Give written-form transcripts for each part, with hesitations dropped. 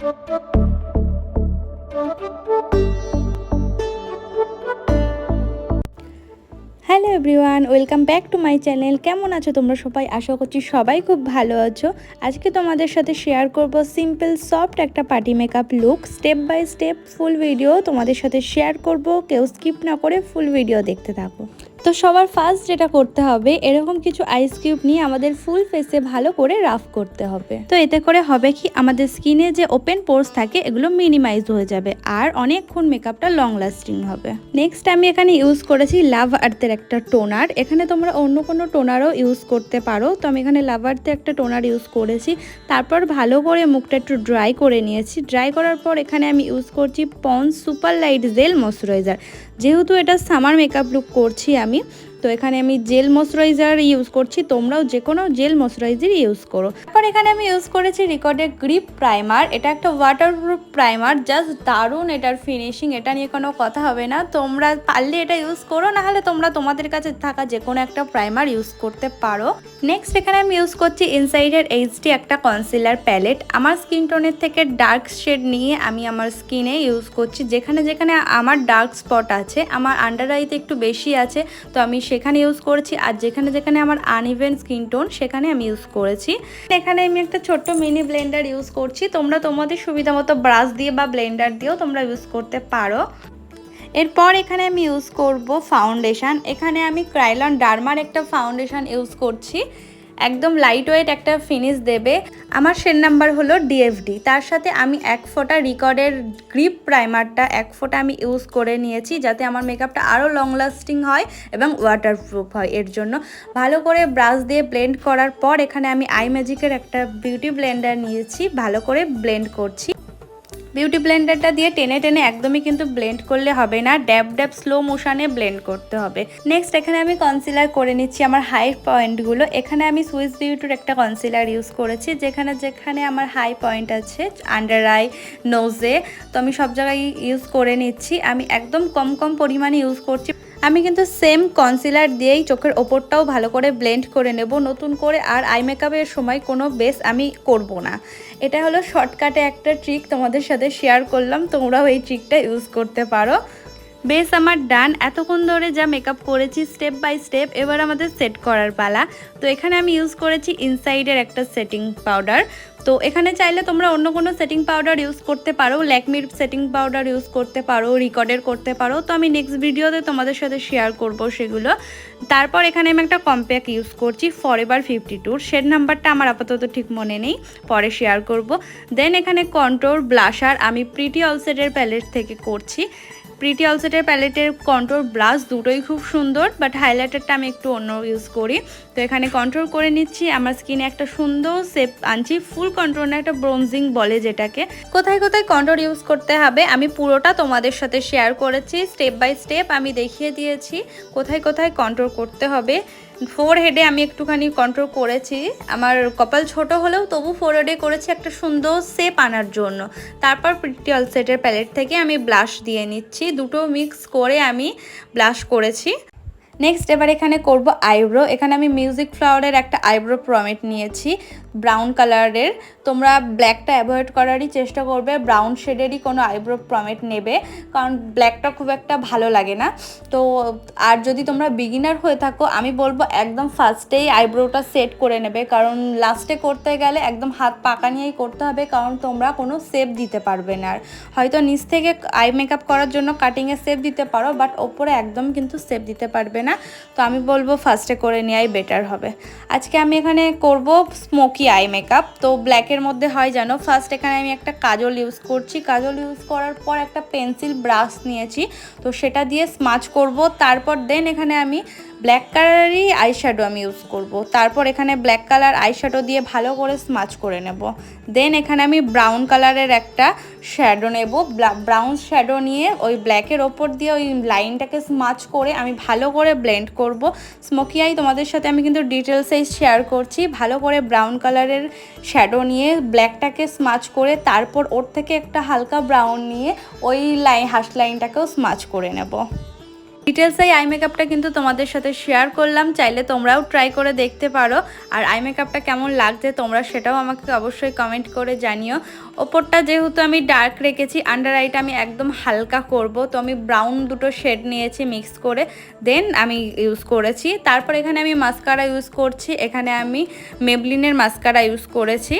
Hello everyone, welcome back to my channel. কেমন আছো তোমরা সবাই? আশা করছি সবাই খুব ভালো আছো। আজকে তোমাদের সাথে শেয়ার করব সিম্পল সফট একটা party makeup look. Step by step full video তোমাদের সাথে শেয়ার করব, কেউ স্কিপ না করে ফুল ভিডিও দেখতে থাকো। তো সবার ফার্স্ট যেটা করতে হবে, এরকম কিছু আইস কিউব নিয়ে আমাদের ফুল ফেসে ভালো করে রাফ করতে হবে। তো এতে করে হবে কি, আমাদের স্কিনে যে ওপেন পোর্স থাকে এগুলো মিনিমাইজ হয়ে যাবে আর অনেকক্ষণ মেকআপটা লং লাস্টিং হবে। নেক্সট আমি এখানে ইউজ করেছি লাভ আর্থের একটা টোনার। এখানে তোমরা অন্য কোনো টোনারও ইউজ করতে পারো, তো আমি এখানে লাভ আর্থের একটা টোনার ইউজ করেছি। তারপর ভালো করে মুখটা একটু ড্রাই করে নিয়েছি। ড্রাই করার পর এখানে আমি ইউজ করছি Pond's super light gel moisturiser. যেহেতু এটা সামার মেকআপ লুক করছি আমি, তো এখানে আমি জেল ময়শ্চারাইজার ইউজ করছি, তোমরাও যে কোনো জেল ময়শ্চারাইজার ইউজ করো। তারপর এখানে আমি ইউজ করেছি রিকর্ডের গ্রিপ প্রাইমার। এটা একটা ওয়াটারপ্রুফ প্রাইমার, জাস্ট দারুণ এটার ফিনিশিং, এটা নিয়ে কোনো কথা হবে না। তোমরা পারলে এটা ইউজ করো, না হলে তোমরা তোমাদের কাছে থাকা যে কোনো একটা প্রাইমার ইউজ করতে পারো। নেক্সট এখানে আমি ইউজ করছি ইনসাইডের এইচডি একটা কনসিলার প্যালেট। আমার স্কিন টোনের থেকে ডার্ক শেড নিয়ে আমি আমার স্কিনে ইউজ করছি। যেখানে যেখানে আমার ডার্ক স্পট আছে, আমার আন্ডার আইতে একটু বেশি আছে, তো আমি সেখানে ইউজ করেছি। আর যেখানে যেখানে আমার আনইভেন স্কিন টোন সেখানে আমি ইউজ করেছি। এখানে আমি একটা ছোট্ট মিনি ব্লেন্ডার ইউজ করছি। তোমরা তোমাদের সুবিধা মতো ব্রাশ দিয়ে বা ব্লেন্ডার দিয়েও তোমরা ইউজ করতে পারো। এরপর এখানে আমি ইউজ করব ফাউন্ডেশন। এখানে আমি ক্রাইলন ডার্মার একটা ফাউন্ডেশন ইউজ করছি, একদম লাইট ওয়েট একটা ফিনিশ দেবে। আমার শেড নাম্বার হলো ডিএফডি। তার সাথে আমি এক ফোঁটা রিকর্ডের গ্রিপ প্রাইমারটা এক ফোঁটা আমি ইউজ করে নিয়েছি, যাতে আমার মেকআপটা আরও লং লাস্টিং হয় এবং ওয়াটারপ্রুফ হয়। এর জন্য ভালো করে ব্রাশ দিয়ে ব্লেন্ড করার পর এখানে আমি আই ম্যাজিকের একটা বিউটি ব্লেন্ডার নিয়েছি, ভালো করে ব্লেন্ড করছি। বিউটি ব্লেন্ডারটা দিয়ে টেনে টেনে একদমই কিন্তু ব্লেন্ড করলে হবে না, ড্যাব ড্যাব স্লো মোশনে ব্লেন্ড করতে হবে। নেক্সট এখানে আমি কনসিলার করে নিচ্ছি আমার হাই পয়েন্টগুলো। এখানে আমি সুইস বিউটির একটা কনসিলার ইউজ করেছি, যেখানে যেখানে আমার হাই পয়েন্ট আছে, আন্ডার আই, নোজে, তো আমি সব জায়গায় ইউজ করে নিচ্ছি। আমি একদম কম কম পরিমাণে ইউজ করছি। আমি কিন্তু সেম কনসিলার দিয়েই চোখের ওপরটাও ভালো করে ব্লেন্ড করে নেব। নতুন করে আর আই মেকআপের সময় কোনো বেস আমি করব না। এটা হলো শর্টকাটে একটা ট্রিক তোমাদের সাথে শেয়ার করলাম, তোমরাও এই ট্রিকটা ইউজ করতে পারো। বেস আমার ডান। এতক্ষণ ধরে যা মেকআপ করেছি স্টেপ বাই স্টেপ, এবার আমাদের সেট করার পালা। তো এখানে আমি ইউজ করেছি ইনসাইডের একটা সেটিং পাউডার। তো এখানে চাইলে তোমরা অন্য কোনো সেটিং পাউডার ইউজ করতে পারো, ল্যাকমির সেটিং পাউডার ইউজ করতে পারো, রিকর্ডের করতে পারো। তো আমি নেক্সট ভিডিওতে তোমাদের সাথে শেয়ার করব সেগুলো। তারপর এখানে আমি একটা কম্প্যাক্ট ইউজ করছি ফরএভার 52, শেড নাম্বারটা আমার আপাতত ঠিক মনে নেই, পরে শেয়ার করব। দেন এখানে কন্ট্রোর ব্লাশার আমি প্রিটি অলসেটের প্যালেট থেকে করছি। প্রিটি অলসেটের প্যালেটের কন্ট্রোর ব্লাশ দুটোই খুব সুন্দর, বাট হাইলাইটারটা আমি একটু অন্য ইউজ করি। তো এখানে কন্ট্রোল করে নিচ্ছি, আমার স্কিনে একটা সুন্দর শেপ আনছি। ফুল কন্ট্রোল না, একটা ব্রোনজিং বলে যেটাকে। কোথায় কোথায় কন্ট্রোল ইউজ করতে হবে আমি পুরোটা তোমাদের সাথে শেয়ার করেছি, স্টেপ বাই স্টেপ আমি দেখিয়ে দিয়েছি কোথায় কোথায় কন্ট্রোল করতে হবে। ফোরহেডে আমি একটুখানি কন্ট্রোল করেছি, আমার কপাল ছোট হলেও তবু ফোরহেডে করেছি একটা সুন্দর শেপ আনার জন্য। তারপর প্রিটি অলসেটের প্যালেট থেকে আমি ব্লাশ দিয়ে নিচ্ছি, দুটো মিক্স করে আমি ব্লাশ করেছি। নেক্সট এবার এখানে করব আইব্রো। এখানে আমি মিউজিক ফ্লাওয়ারের একটা আইব্রো প্রমেট নিয়েছি ব্রাউন কালারের। তোমরা ব্ল্যাকটা অ্যাভয়েড করারই চেষ্টা করবে, ব্রাউন শেডেরই কোনো আইব্রো প্রমেট নেবে, কারণ ব্ল্যাকটা খুব একটা ভালো লাগে না। তো আর যদি তোমরা বিগিনার হয়ে থাকো, আমি বলবো একদম ফার্স্টেই আইব্রোটা সেট করে নেবে, কারণ লাস্টে করতে গেলে একদম হাত পাকা নিয়েই করতে হবে, কারণ তোমরা কোনো শেপ দিতে পারবে না। আর হয়তো নিচ থেকে আই মেকআপ করার জন্য কাটিংয়ে শেপ দিতে পারো, বাট ওপরে একদম কিন্তু শেপ দিতে পারবে না। তো আমি বলবো ফার্স্টে করে নেওয়াই বেটার হবে। আজকে আমি এখানে করব স্মোকি আই মেকআপ। তো ব্ল্যাকের মধ্যে হয় জানো, ফার্স্ট এখানে আমি একটা কাজল ইউজ করছি। কাজল ইউজ করার পর একটা পেন্সিল ব্রাশ নিয়েছি, তো সেটা দিয়ে স্মাচ করব। তারপর দেন এখানে আমি ব্ল্যাক কালারেরই আইশ্যাডো আমি ইউজ করব। তারপর এখানে ব্ল্যাক কালার আইশ্যাডো দিয়ে ভালো করে স্মাচ করে নেব। দেন এখানে আমি ব্রাউন কালারের একটা শ্যাডো নেব। ব্রাউন শ্যাডো নিয়ে ওই ব্ল্যাকের ওপর দিয়ে ওই লাইনটাকে স্মাচ করে আমি ভালো করে ব্লেন্ড করব। স্মোকি আই তোমাদের সাথে আমি কিন্তু ডিটেলসেই শেয়ার করছি। ভালো করে ব্রাউন কালারের শ্যাডো নিয়ে ব্ল্যাকটাকে স্মাচ করে তারপর ওর থেকে একটা হালকা ব্রাউন নিয়ে ওই হাস লাইনটাকেও স্মাচ করে নেব। ডিটেলস এই আই মেকআপটা কিন্তু তোমাদের সাথে শেয়ার করলাম, চাইলে তোমরাও ট্রাই করে দেখতে পারো। আর আই মেকআপটা কেমন লাগছে তোমরা সেটাও আমাকে অবশ্যই কমেন্ট করে জানিও। ওপরটা যেহেতু আমি ডার্ক রেখেছি, আন্ডার আইটা আমি একদম হালকা করব, তো আমি ব্রাউন দুটো শেড নিয়েছি মিক্স করে দেন আমি ইউজ করেছি। তারপর এখানে আমি মাস্কারা ইউজ করছি, এখানে আমি মেবলিনের মাস্কারা ইউজ করেছি।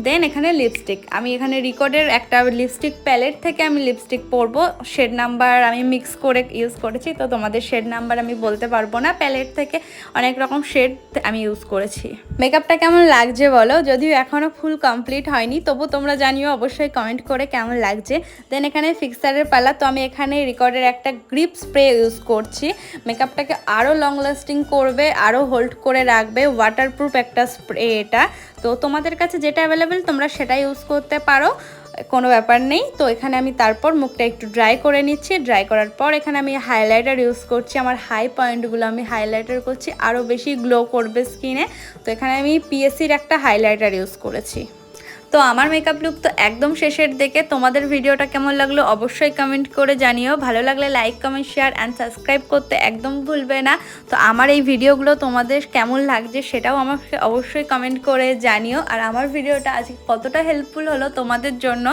দেন এখানে লিপস্টিক, আমি এখানে রিকর্ডের একটা লিপস্টিক প্যালেট থেকে আমি লিপস্টিক পরবো, শেড নাম্বার আমি মিক্স করে ইউজ করেছি, তো তোমাদের শেড নাম্বার আমি বলতে পারবো না, প্যালেট থেকে অনেক রকম শেড আমি ইউজ করেছি। মেকআপটা কেমন লাগছে বলো, যদিও এখনও ফুল কমপ্লিট হয়নি, তবু তোমরা জানিও অবশ্যই কমেন্ট করে কেমন লাগছে। দেন এখানে ফিক্সারের পালা, তো আমি এখানে রিকর্ডের একটা গ্রিপ স্প্রে ইউজ করছি, মেকআপটাকে আরও লং লাস্টিং করবে, আরও হোল্ড করে রাখবে, ওয়াটারপ্রুফ একটা স্প্রে এটা। তো তোমাদের কাছে যেটা অ্যাভেলেবেল তোমরা সেটা ইউজ করতে পারো, কোনো ব্যাপার নেই। তো এখানে আমি তারপর মুখটা একটু ড্রাই করে নিচ্ছি, ড্রাই করার পর এখানে আমি হাইলাইটার ইউজ করছি, আমার হাই পয়েন্টগুলো আমি হাইলাইটার করছি, আরও বেশি গ্লো করবে স্কিনে। তো এখানে আমি পিএসসির একটা হাইলাইটার ইউজ করেছি। তো আমার মেকআপ লুক তো একদম শেষের দিকে, তোমাদের ভিডিওটা কেমন লাগলো অবশ্যই কমেন্ট করে জানিও, ভালো লাগলে like comment share and subscribe করতে একদম ভুলবে না। তো আমার এই ভিডিওগুলো তোমাদের কেমন লাগছে সেটাও আমাকে অবশ্যই কমেন্ট করে জানিও, আর আমার ভিডিওটা আজকে কতটা হেল্পফুল হলো তোমাদের জন্য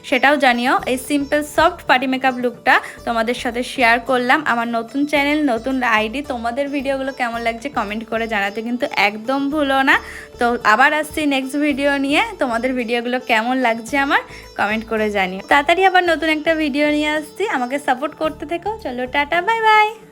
সেটাও জানিও। এই সিম্পল সফট পার্টি মেকআপ লুকটা তোমাদের সাথে শেয়ার করলাম, আমার নতুন চ্যানেল নতুন আইডি, তোমাদের ভিডিওগুলো কেমন লাগছে কমেন্ট করে জানাতে কিন্তু একদম ভুলো না। তো আবার আসছি নেক্সট ভিডিও নিয়ে, তোমাদের ভিডিওগুলো কেমন লাগছে আমার কমেন্ট করে জানিও। তাড়াতাড়ি আবার নতুন একটা ভিডিও নিয়ে আসছি, আমাকে সাপোর্ট করতে থেকো। চলো টাটা, বাই বাই।